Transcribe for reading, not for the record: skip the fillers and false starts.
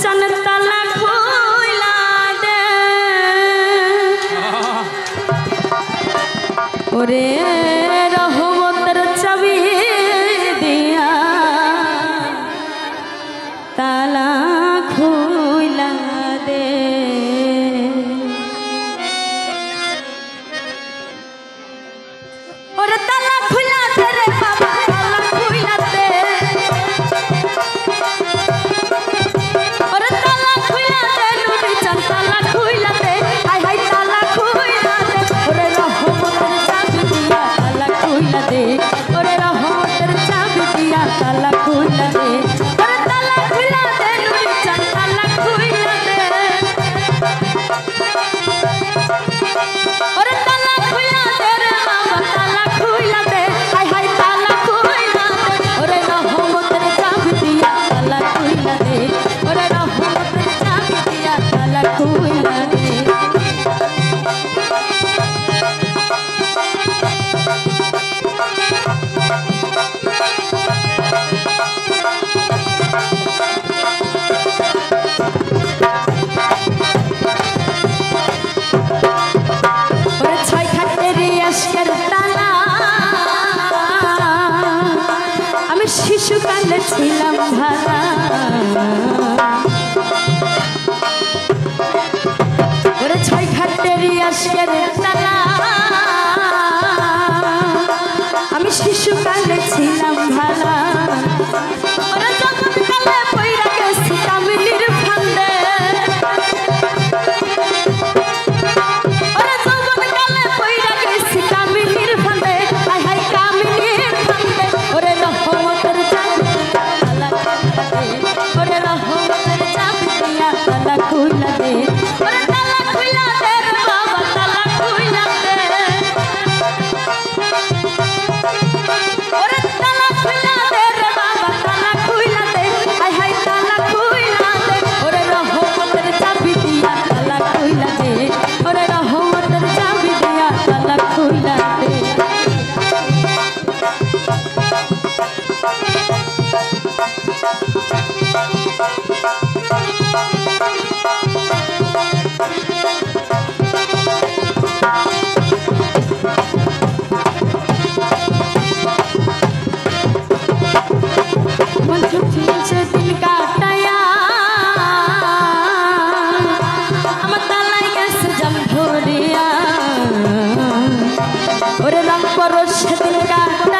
চান তালা খুইলা দে ওরে রহমতের চাবি দিয়া তালা খুইলা দে ওরে তালা খুইলা দে রে বাবা তালা খুইলা দে ওরে তালা খুইলা দে নুরি চান তালা খুইলা দে হাই হাই তালা খুইলা দে ওরে রহমতের চাবি দিয়া তালা খুইলা দে ওরে রহমতের চাবি দিয়া তালা খুইলা দে ওরে তালা খুইলা দে নুরি চান তালা খুইলা দে ওরে তালা খুইলা দে রে বাবা তালা খুইলা দে হাই হাই তালা খুইলা দে ওরে রহমতের চাবি দিয়া তালা খুইলা দে ওরে রহমতের চাবি দিয়া তালা খুইলা দে ওরে ছয় খাটের আজকের তালা আমি শিশুকালে ছিলাম ভালা ওরে ছয় খাটের আজকের তালা আমি শিশুকালে ছিলাম ভালা ওরে যখন কালে পইরা গেছি কামিনীর ফান্দে ওরে যখন কালে পইরা গেছি কামিনীর ফান্দে হাই হাই কামিনীর ফান্দে ওরে রহমতের চাবি তালা খুইলা দে ওরে রহমতের চাবি দিয়া তালা খুইলা দে ওরে তালা খুইলা দে রে বাবা তালা খুইলা দে ওরে তালা খুইলা দে রে বাবা তালা খুইলা দে হাই হাই তালা খুইলা দে ওরে রহমতের চাবি দিয়া তালা খুইলা দে ওরে রহমতের চাবি দিয়া তালা খুইলা দে मन छुट्टी से दिन काटाया আমার তালাই গেছে জাম ধরিয়া ওরে রাম পরশ দিন কাটায়া